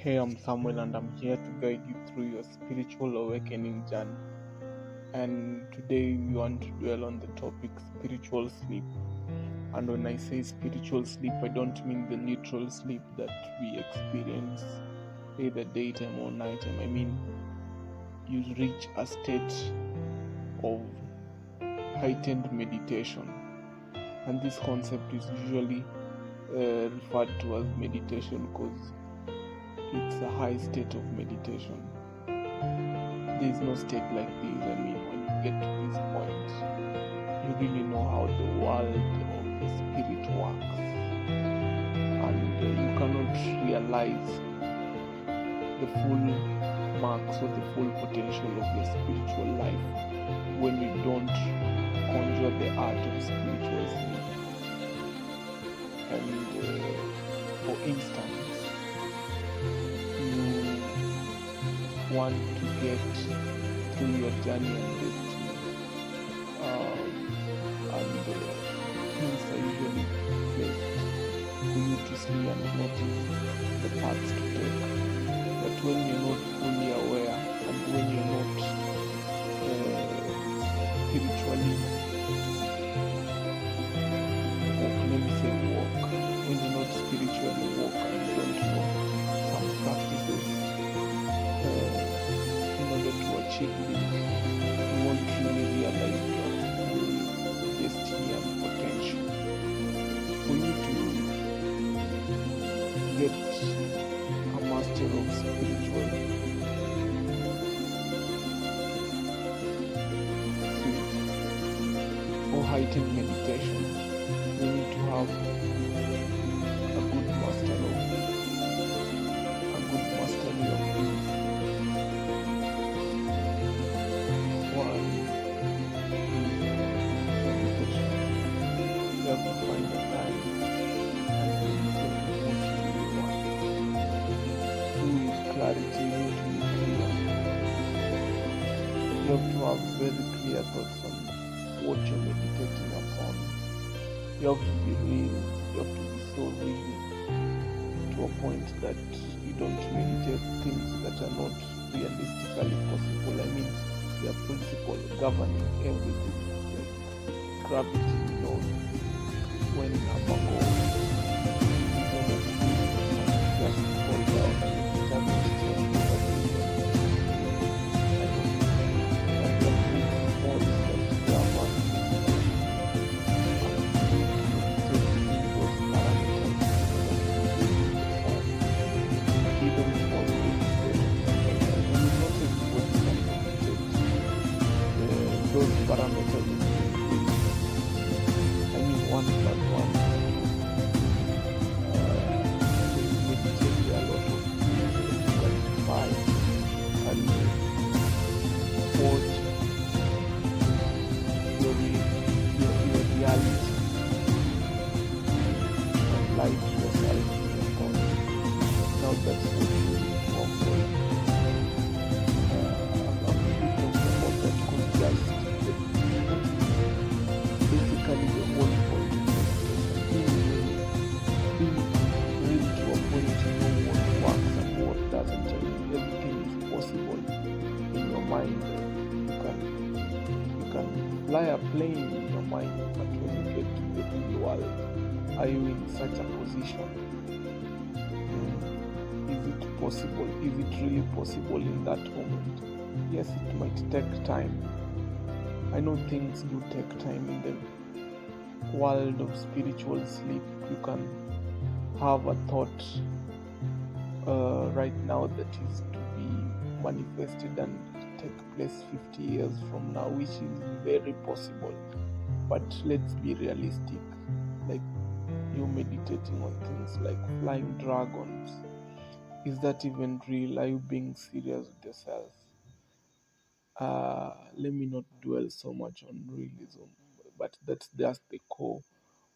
Hey, I'm Samuel and I'm here to guide you through your spiritual awakening journey. And today we want to dwell on the topic spiritual sleep. And when I say spiritual sleep, I don't mean the literal sleep that we experience either daytime or nighttime. I mean, you reach a state of heightened meditation. And this concept is usually referred to as meditation because it's a high state of meditation. There is no state like this. I mean, when you get to this point, you really know how the world of the spirit works, and you cannot realize the full marks or the full potential of your spiritual life when you don't conjure the art of spiritual sleep. And for instance, you want to get through your journey and destiny, and things are usually placed for you to see and notice the paths to take. But when you're not fully aware and when you're not spiritually, let me say walk, when you're not spiritually walk and you don't know some practices in order to achieve this, you won't really realize your full destiny and potential. For you to get a master of spiritual sleep or heightened meditation, you need to have a good mastery of this. One is meditation. You have to find a time and meditate on what you really want. Two is clarity. You need to be clear. You have to have very clear thoughts on what you're meditating upon. You have to be real. You have to be so real to a point that you don't meditate things that are not realistically possible. I mean, there are principles governing everything, like gravity, when a bubble is on a tree and just fall down, it doesn't change the opinion. And the principles that govern those parameters. I mean, 1 plus 1 meditate a lot of things that you can find and forge your reality and life yourself in your thoughts. Now that's what you need to avoid. I'm really talking about that because basically the whole point is being real to a point to know what works and what doesn't. I mean, everything is possible in your mind. You can fly a plane in your mind, but when you get to the real world, are you in such a position? Is it possible? Is it really possible in that moment? Yes, it might take time. I know things do take time in the world of spiritual sleep. You can have a thought right now that is to be manifested and take place 50 years from now, which is very possible. But let's be realistic. Like, you're meditating on things like flying dragons. Is that even real? Are you being serious with yourself? Let me not dwell so much on realism, but that's just the core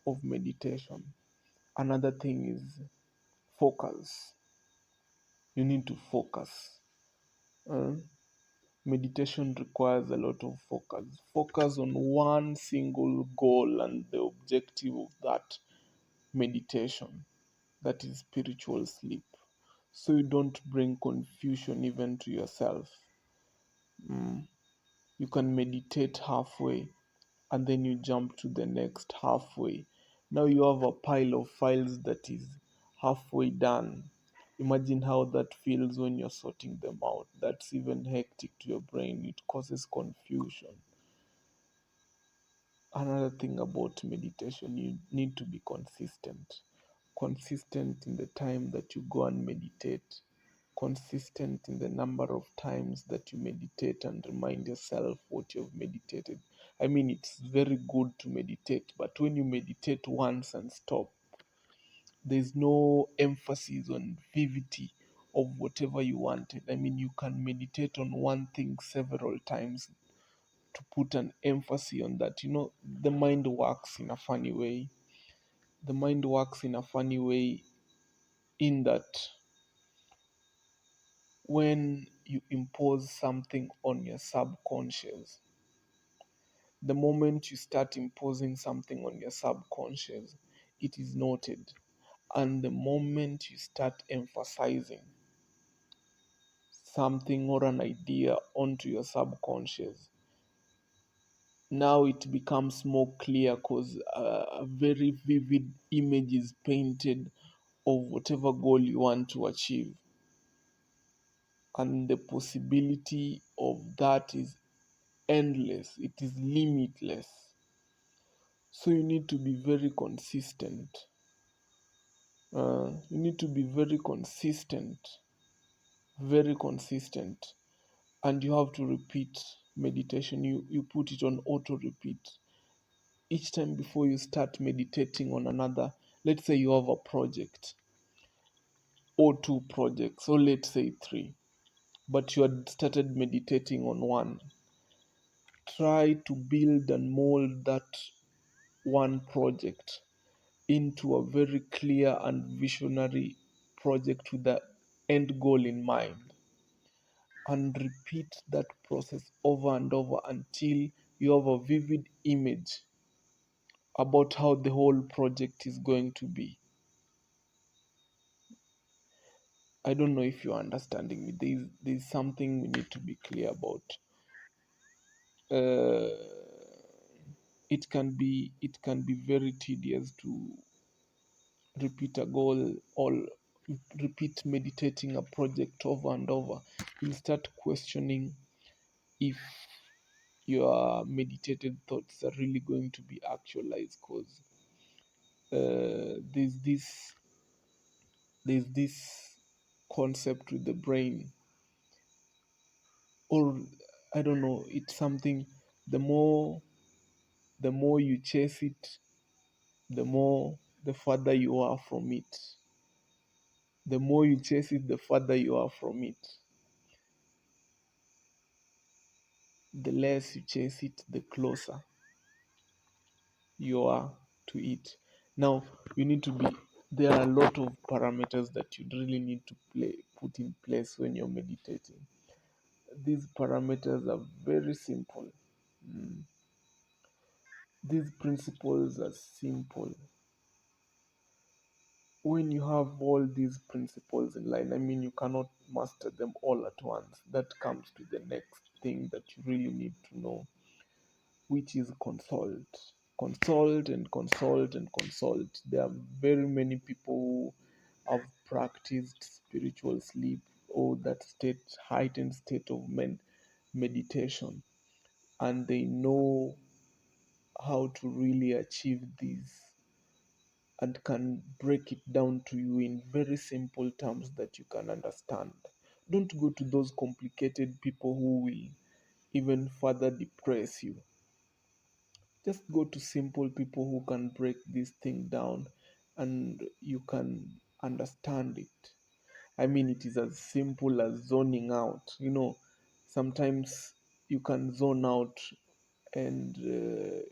of meditation. Another thing is focus. You need to focus. Meditation requires a lot of focus. Focus on one single goal and the objective of that meditation, that is spiritual sleep. so you don't bring confusion even to yourself. Mm. You can meditate halfway and then you jump to the next halfway. Now you have a pile of files that is halfway done. Imagine how that feels when you're sorting them out. That's even hectic to your brain, it causes confusion. Another thing about meditation, you need to be consistent. Consistent in the time that you go and meditate, consistent in the number of times that you meditate and remind yourself what you've meditated. I mean, it's very good to meditate, but when you meditate once and stop, there's no emphasis on vividity of whatever you wanted. I mean, you can meditate on one thing several times to put an emphasis on that. The mind works in a funny way. The mind works in a funny way in that when you impose something on your subconscious, the moment you start imposing something on your subconscious, it is noted. And the moment you start emphasizing something or an idea onto your subconscious, now it becomes more clear because a very vivid image is painted of whatever goal you want to achieve. And the possibility of that is endless, it is limitless. So you need to be very consistent. You need to be very consistent, and you have to repeat meditation. You put it on auto repeat each time before you start meditating on another. Let's say you have a project or two projects, or let's say three, but you had started meditating on one. Try to build and mold that one project into a very clear and visionary project with the end goal in mind, and repeat that process over and over until you have a vivid image about how the whole project is going to be. I don't know if you're understanding me. There's something we need to be clear about. Uh, it can be very tedious to repeat a goal or repeat meditating a project over and over. You'll start questioning if your meditated thoughts are really going to be actualized, because there's this concept with the brain, or I don't know, it's something. The more the more you chase it, the further you are from it. The more you chase it, the further you are from it. The less you chase it, the closer you are to it. Now, you need to be, there are a lot of parameters that you really need to put in place when you're meditating. These parameters are very simple. Mm. These principles are simple. When you have all these principles in line, I mean, you cannot master them all at once. That comes to the next thing that you really need to know, which is consult. Consult and consult and consult. There are very many people who have practiced spiritual sleep or that heightened state of meditation, and they know how to really achieve this and can break it down to you in very simple terms that you can understand. Don't go to those complicated people who will even further depress you. Just go to simple people who can break this thing down and you can understand it. I mean, it is as simple as zoning out. Sometimes you can zone out and you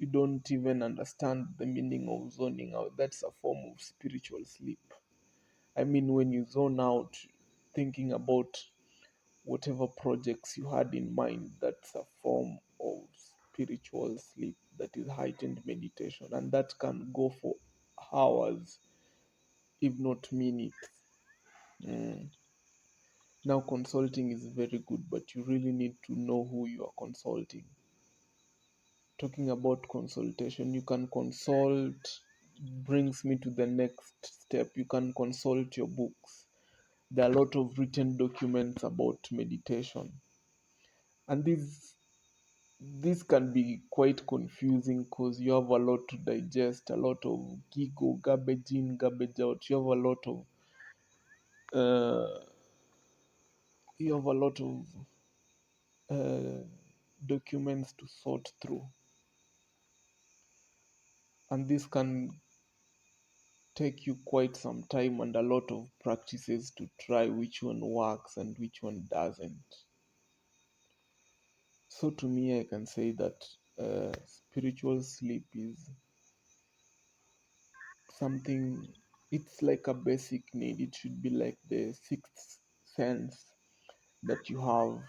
don't even understand the meaning of zoning out. That's a form of spiritual sleep. I mean, when you zone out thinking about whatever projects you had in mind, that's a form of spiritual sleep, that is heightened meditation, and that can go for hours, if not minutes. Mm. Now, consulting is very good, but you really need to know who you are consulting. Talking about consultation, you can consult, brings me to the next step. You can consult your books. There are a lot of written documents about meditation, and this can be quite confusing because you have a lot to digest, a lot of giggle, garbage in, garbage out. Uh, you have a lot of uh, documents to sort through, and this can take you quite some time and a lot of practices to try which one works and which one doesn't. So to me, I can say that spiritual sleep is something, it's like a basic need. It should be like the sixth sense that you have.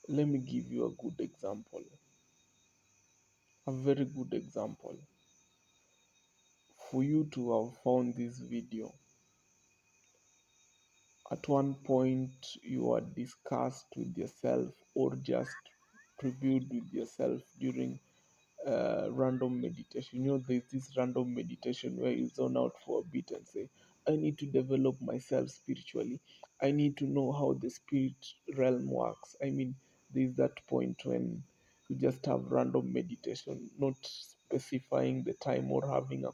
Let me give you a good example, a very good example. For you to have found this video, at one point you are discussed with yourself or just previewed with yourself during random meditation. You know, there's this random meditation where you zone out for a bit and say, I need to develop myself spiritually. I need to know how the spirit realm works. I mean, there's that point when you just have random meditation, not specifying the time or having a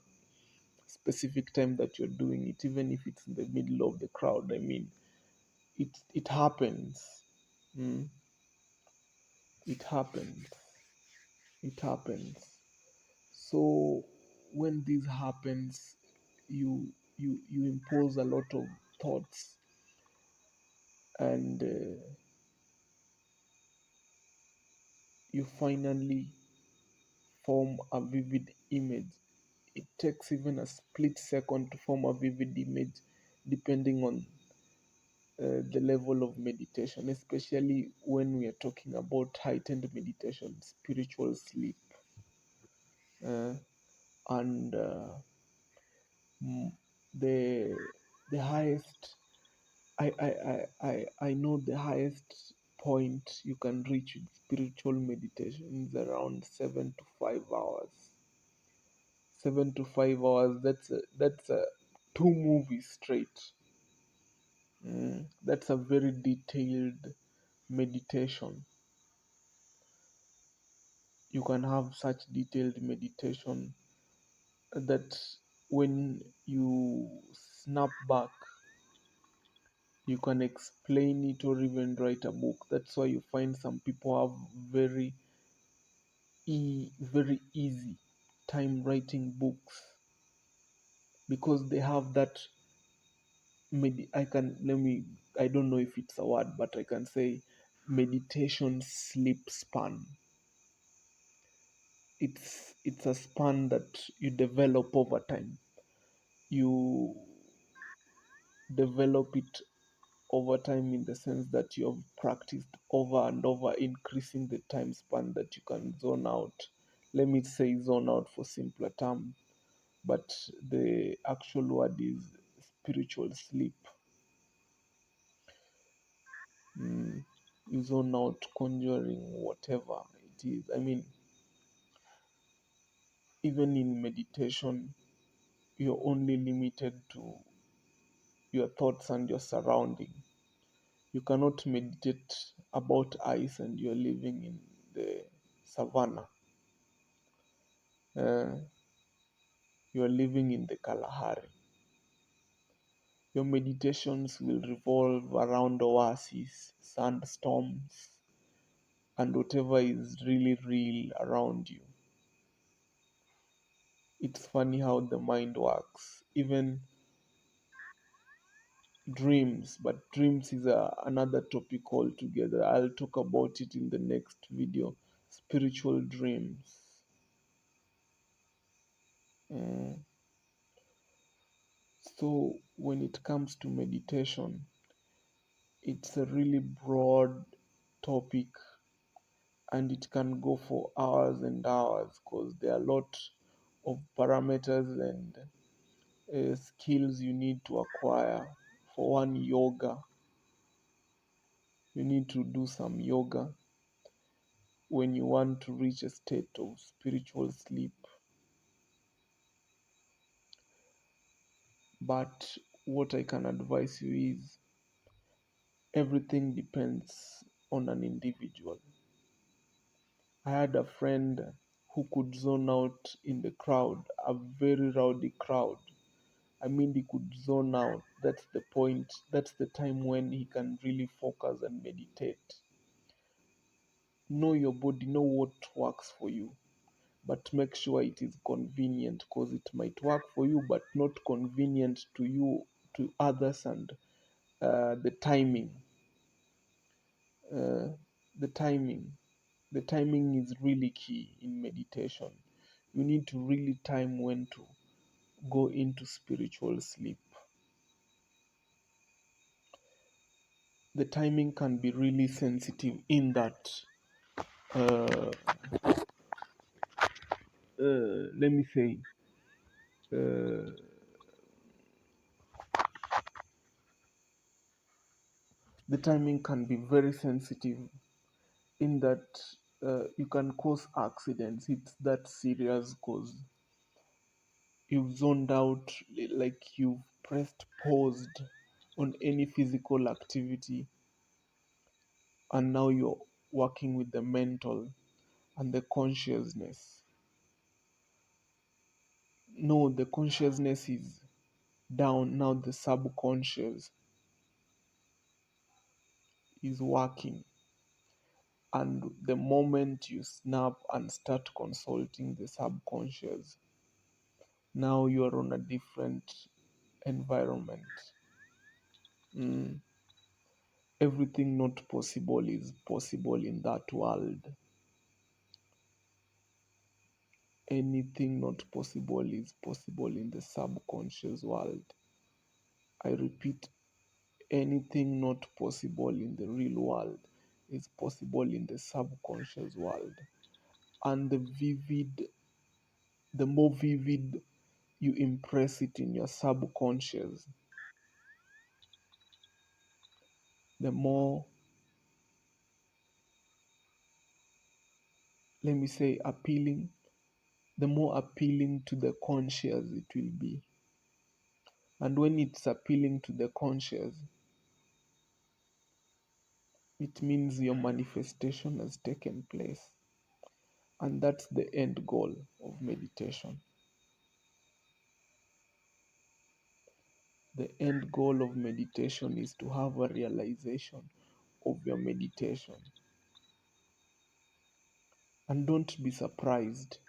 specific time that you're doing it, even if it's in the middle of the crowd. I mean, it happens. Mm, it happens. It happens. So when this happens, you impose a lot of thoughts, and you finally form a vivid image. It takes even a split second to form a vivid image, depending on the level of meditation, especially when we are talking about heightened meditation, spiritual sleep, uh, and mm, the the highest. I know the highest point you can reach with spiritual meditation is around 7 to 5 hours. 7 to 5 hours. That's a 2 movies straight. That's a very detailed meditation. You can have such detailed meditation that when you snap back, you can explain it or even write a book. That's why you find some people have very easy time writing books, because they have that I can let me, I don't know if it's a word, but I can say meditation sleep span. It's a span that you develop over time. You develop it over time in the sense that you have practiced over and over, increasing the time span that you can zone out. Let me say zone out for simpler terms, but the actual word is spiritual sleep. Mm, you zone out, conjuring, whatever it is. I mean, even in meditation, you're only limited to your thoughts and your surrounding. You cannot meditate about ice and you're living in the savannah. Uh, you're living in the Kalahari. Your meditations will revolve around oases, sandstorms, and whatever is really real around you. It's funny how the mind works. Even dreams, but dreams is another topic altogether. I'll talk about it in the next video. Spiritual dreams. Mm. So, when it comes to meditation, it's a really broad topic, and it can go for hours and hours because there are a lot of parameters and skills you need to acquire For one, yoga. You need to do some yoga when you want to reach a state of spiritual sleep. But what I can advise you is everything depends on an individual. I had a friend who could zone out in the crowd, a very rowdy crowd. I mean, he could zone out. That's the point. That's the time when he can really focus and meditate. Know your body, know what works for you, but make sure it is convenient, because it might work for you but not convenient to you, to others. And the timing, uh, the timing the timing is really key in meditation. You need to really time when to go into spiritual sleep. The timing can be really sensitive in that, uh, let me say, uh, the timing can be very sensitive in that you can cause accidents. It's that serious because you've zoned out, like you've pressed paused on any physical activity, and now you're working with the mental and the consciousness. No, the consciousness is down. Now the subconscious is working. And the moment you snap and start consulting the subconscious, now you are on a different environment. Mm. Everything not possible is possible in that world. Anything not possible is possible in the subconscious world. I repeat, anything not possible in the real world is possible in the subconscious world. And the more vivid you impress it in your subconscious, the more, let me say, the more appealing to the conscious it will be. And when it's appealing to the conscious, it means your manifestation has taken place. And that's the end goal of meditation. The end goal of meditation is to have a realization of your meditation. And don't be surprised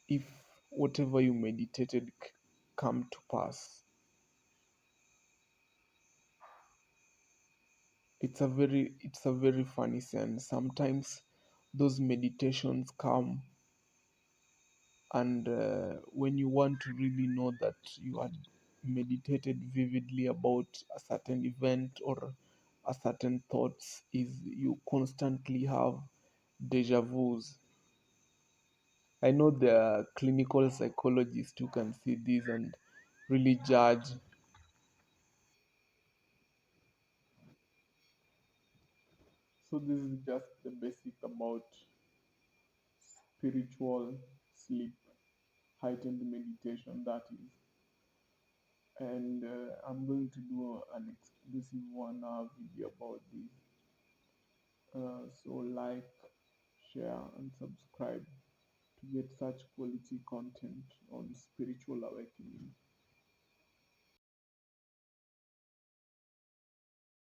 if whatever you meditated come to pass. It's a very funny sense. Sometimes those meditations come, and when you want to really know that you had meditated vividly about a certain event or a certain thoughts, is you constantly have deja vus. I know there are clinical psychologists who can see this and really judge. So this is just the basic about spiritual sleep, heightened meditation, that is. And I'm going to do an exclusive 1 hour video about this. So like, share, and subscribe to get such quality content on spiritual awakening.